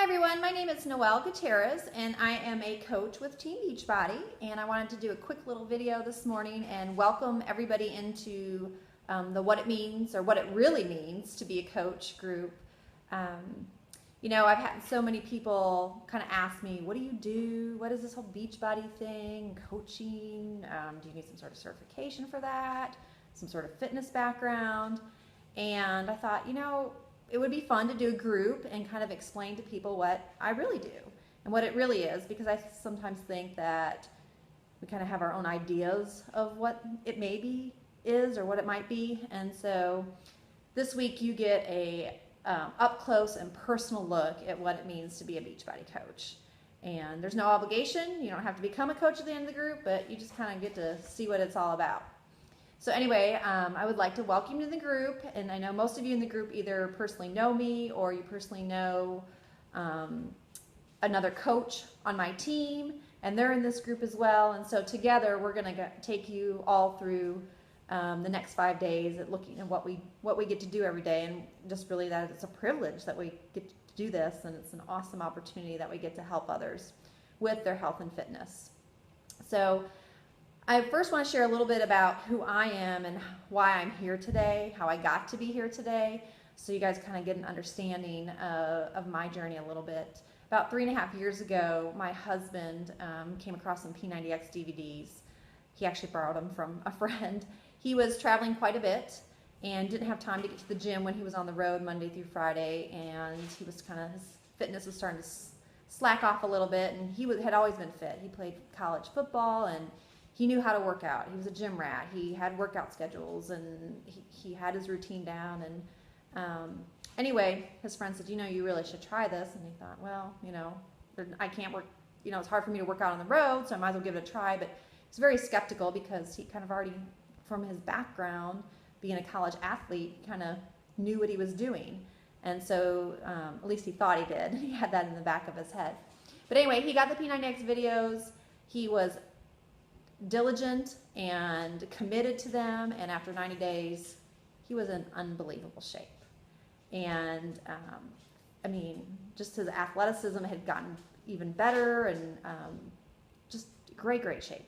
everyone, my name is Noelle Gutierrez and I am a coach with Team Beachbody, and I wanted to do a quick little video this morning and welcome everybody into the what it means or what it really means to be a coach group. I've had so many people kind of ask me, what do you do? What is this whole Beachbody thing? Coaching? Do you need some sort of certification for that? Some sort of fitness background? And I thought, it would be fun to do a group and kind of explain to people what I really do and what it really is, because I sometimes think that we kind of have our own ideas of what it maybe is or what it might be. And so this week you get a up close and personal look at what it means to be a Beachbody coach. And there's no obligation. You don't have to become a coach at the end of the group, but you just kind of get to see what it's all about. So anyway, I would like to welcome you to the group, and I know most of you in the group either personally know me or you personally know another coach on my team, and they're in this group as well. And so together we're going to take you all through the next 5 days at looking at what we get to do every day, and just really that it's a privilege that we get to do this, and it's an awesome opportunity that we get to help others with their health and fitness. So I first want to share a little bit about who I am and why I'm here today, how I got to be here today, so you guys kind of get an understanding of my journey a little bit. About 3.5 years ago, my husband came across some P90X DVDs. He actually borrowed them from a friend. He was traveling quite a bit and didn't have time to get to the gym when he was on the road Monday through Friday, and he was his fitness was starting to slack off a little bit, and he had always been fit. He played college football, and he knew how to work out. He was a gym rat. He had workout schedules, and he had his routine down. And anyway, his friend said, you really should try this. And he thought, well, I can't work, it's hard for me to work out on the road, so I might as well give it a try. But he's very skeptical because he kind of already, from his background, being a college athlete, kind of knew what he was doing. And so at least he thought he did. He had that in the back of his head. But anyway, he got the P90X videos. He was diligent and committed to them, and after 90 days he was in unbelievable shape. And just his athleticism had gotten even better, and just great shape.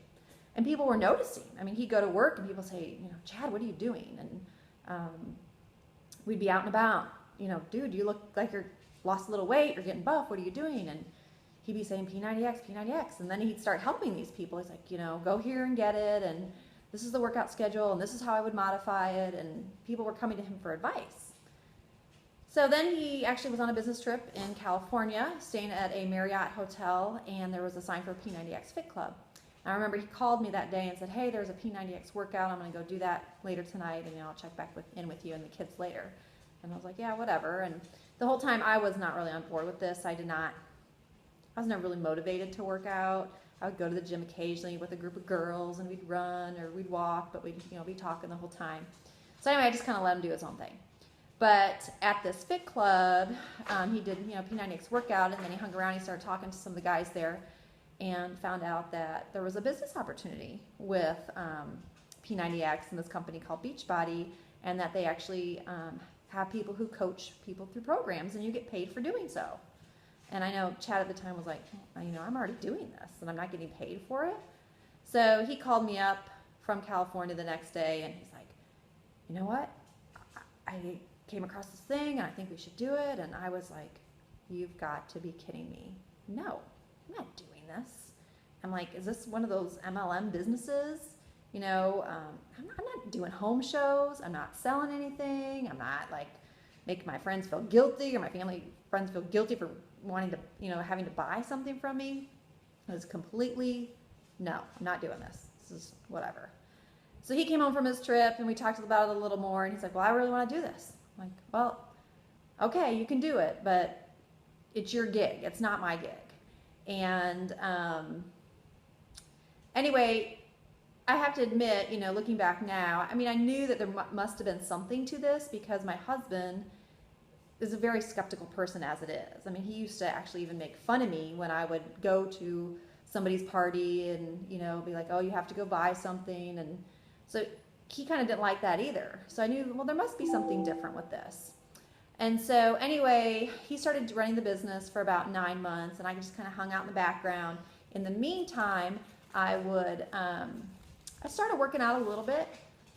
And people were noticing. He'd go to work and people say, Chad, what are you doing? And we'd be out and about, dude, you look like you're lost a little weight, you're getting buff, what are you doing? And he'd be saying P90X, and then he'd start helping these people. He's like, go here and get it, and this is the workout schedule, and this is how I would modify it, and people were coming to him for advice. So then he actually was on a business trip in California, staying at a Marriott hotel, and there was a sign for a P90X Fit Club. And I remember he called me that day and said, hey, there's a P90X workout, I'm going to go do that later tonight, and I'll check back in with you and the kids later. And I was like, yeah, whatever. And the whole time I was not really on board with this. I was never really motivated to work out. I would go to the gym occasionally with a group of girls, and we'd run or we'd walk, but we'd be talking the whole time. So anyway, I just kind of let him do his own thing. But at this fit club, he did P90X workout, and then he hung around. He started talking to some of the guys there, and found out that there was a business opportunity with P90X and this company called Beachbody, and that they actually have people who coach people through programs, and you get paid for doing so. And I know Chad at the time was like, I'm already doing this and I'm not getting paid for it. So he called me up from California the next day, and he's like, you know what? I came across this thing and I think we should do it. And I was like, you've got to be kidding me. No, I'm not doing this. I'm like, is this one of those MLM businesses? I'm not doing home shows. I'm not selling anything. I'm not making my friends feel guilty or my family friends feel guilty for wanting to, having to buy something from me. It was completely, no, I'm not doing this. This is whatever. So he came home from his trip, and we talked about it a little more, and he's like, well, I really want to do this. I'm like, well, okay, you can do it, but it's your gig. It's not my gig. And anyway, I have to admit, looking back now, I knew that there must have been something to this, because my husband is a very skeptical person as it is. He used to actually even make fun of me when I would go to somebody's party and, be like, oh, you have to go buy something. And so he kind of didn't like that either. So I knew, well, there must be something different with this. And so anyway, he started running the business for about 9 months, and I just kind of hung out in the background. In the meantime, I started working out a little bit.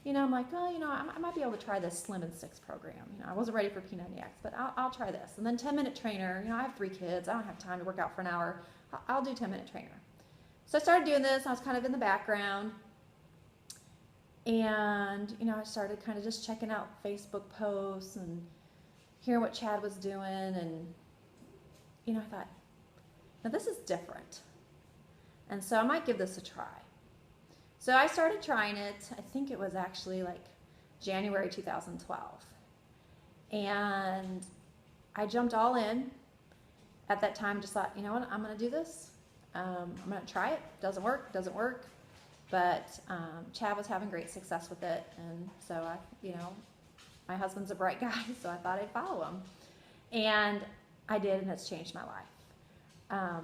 I'm like, oh, I might be able to try this Slim and Six program. I wasn't ready for P90X, but I'll try this. And then 10-minute trainer. I have 3 kids. I don't have time to work out for an hour. I'll do 10-minute trainer. So I started doing this. I was kind of in the background. And, I started kind of just checking out Facebook posts and hearing what Chad was doing. And, I thought, now this is different. And so I might give this a try. So I started trying it. I think it was actually like January 2012. And I jumped all in. At that time, just thought, you know what, I'm going to do this. I'm going to try it. Doesn't work. But Chad was having great success with it. And so my husband's a bright guy, so I thought I'd follow him. And I did, and it's changed my life.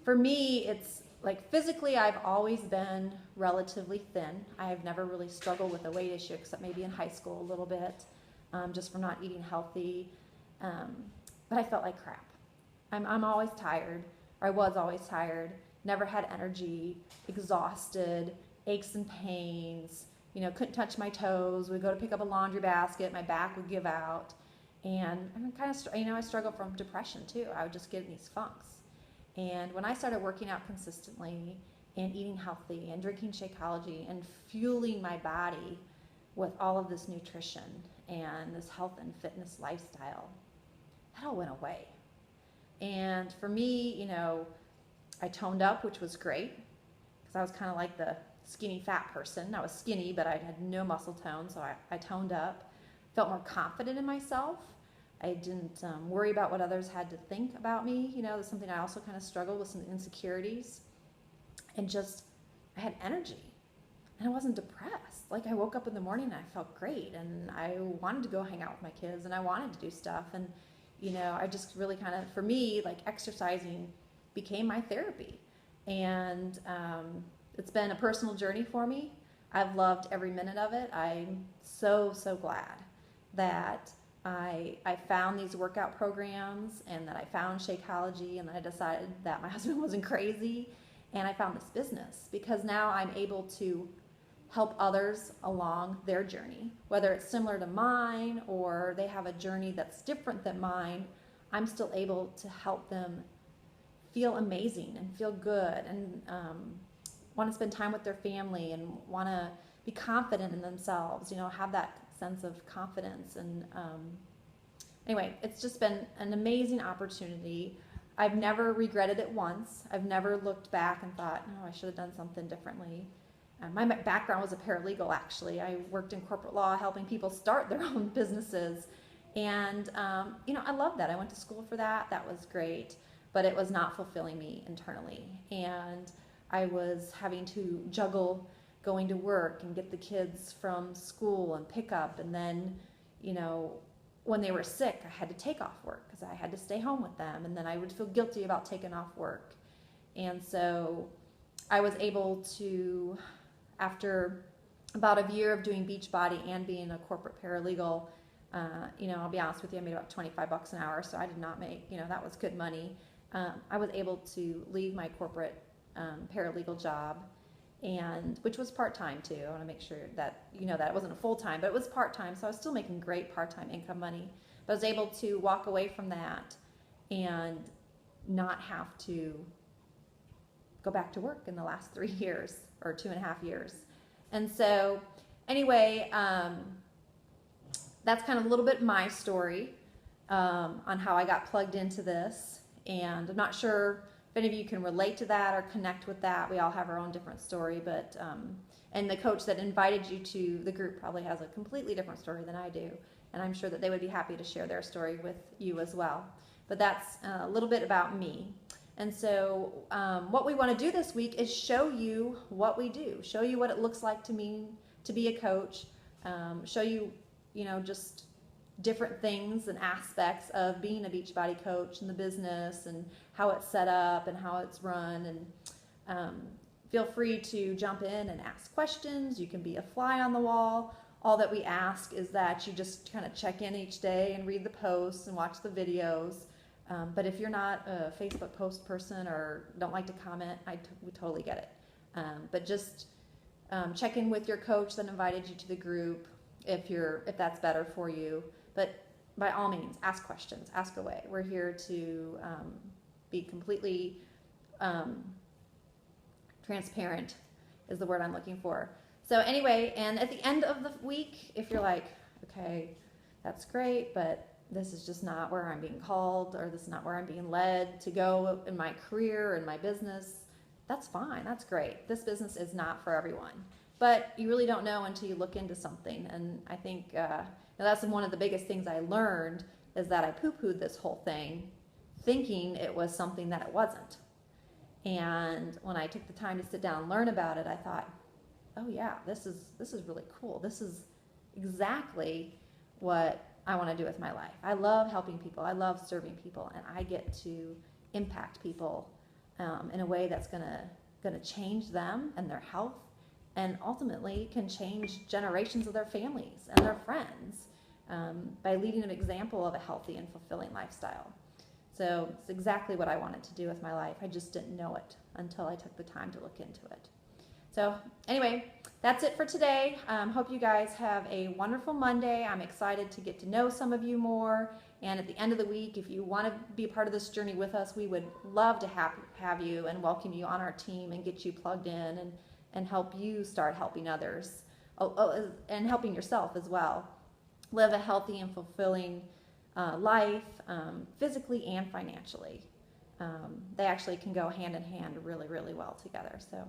For me, it's like physically, I've always been relatively thin. I have never really struggled with a weight issue, except maybe in high school a little bit, just from not eating healthy. But I felt like crap. I'm always tired, or I was always tired, never had energy, exhausted, aches and pains, couldn't touch my toes, would go to pick up a laundry basket, my back would give out. And I'm kind of, I struggled from depression too. I would just get in these funks. And when I started working out consistently and eating healthy and drinking Shakeology and fueling my body with all of this nutrition and this health and fitness lifestyle, that all went away. And for me, I toned up, which was great, because I was kind of like the skinny fat person. I was skinny, but I had no muscle tone, so I toned up, felt more confident in myself. I didn't worry about what others had to think about me. That's something I also kind of struggled with, some insecurities. And just, I had energy, and I wasn't depressed. Like, I woke up in the morning and I felt great, and I wanted to go hang out with my kids, and I wanted to do stuff. And, I just really kind of, for me, like, exercising became my therapy. And it's been a personal journey for me. I've loved every minute of it. I'm so, so glad that I found these workout programs, and that I found Shakeology, and that I decided that my husband wasn't crazy, and I found this business, because now I'm able to help others along their journey, whether it's similar to mine or they have a journey that's different than mine. I'm still able to help them feel amazing and feel good, and want to spend time with their family, and want to be confident in themselves, have that sense of confidence. And anyway, it's just been an amazing opportunity. I've never regretted it once. I've never looked back and thought, no, I should have done something differently. My background was a paralegal, actually. I worked in corporate law, helping people start their own businesses. And, I love that. I went to school for that. That was great. But it was not fulfilling me internally. And I was having to juggle going to work and get the kids from school and pick up. And then, when they were sick, I had to take off work because I had to stay home with them. And then I would feel guilty about taking off work. And so I was able to, after about a year of doing Beachbody and being a corporate paralegal, I'll be honest with you, I made about $25 an hour, so I did not make, that was good money. I was able to leave my corporate paralegal job, and which was part-time too. I want to make sure that that it wasn't a full-time, but it was part-time, so I was still making great part-time income money. But I was able to walk away from that and not have to go back to work in the last 3 years or 2.5 years. And so anyway, that's kind of a little bit my story on how I got plugged into this. And I'm not sure if any of you can relate to that or connect with that. We all have our own different story, but and the coach that invited you to the group probably has a completely different story than I do, and I'm sure that they would be happy to share their story with you as well. But that's a little bit about me. And so what we want to do this week is show you what we do, show you what it looks like to me to be a coach, show you, just different things and aspects of being a Beachbody coach and the business and how it's set up and how it's run. And feel free to jump in and ask questions. You can be a fly on the wall, all that we ask is that you just kind of check in each day and read the posts and watch the videos. But if you're not a Facebook post person or don't like to comment, we totally get it. But just check in with your coach that invited you to the group if that's better for you. But by all means, ask questions, ask away. We're here to be completely transparent is the word I'm looking for. So anyway, and at the end of the week, if you're like, okay, that's great, but this is just not where I'm being called, or this is not where I'm being led to go in my career and my business, that's fine. That's great. This business is not for everyone. But you really don't know until you look into something. And I think that's one of the biggest things I learned is that I poo-pooed this whole thing thinking it was something that it wasn't. And when I took the time to sit down and learn about it, I thought, oh yeah, this is really cool. This is exactly what I want to do with my life. I love helping people. I love serving people, and I get to impact people in a way that's gonna change them and their health, and ultimately can change generations of their families and their friends by leading an example of a healthy and fulfilling lifestyle. So it's exactly what I wanted to do with my life. I just didn't know it until I took the time to look into it. So anyway, that's it for today. Hope you guys have a wonderful Monday. I'm excited to get to know some of you more. And at the end of the week, if you want to be a part of this journey with us, we would love to have you and welcome you on our team and get you plugged in and help you start helping others and helping yourself as well. Live a healthy and fulfilling life, physically and financially. They actually can go hand in hand really, really well together. So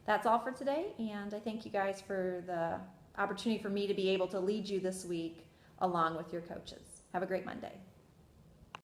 that's all for today, and I thank you guys for the opportunity for me to be able to lead you this week along with your coaches. Have a great Monday.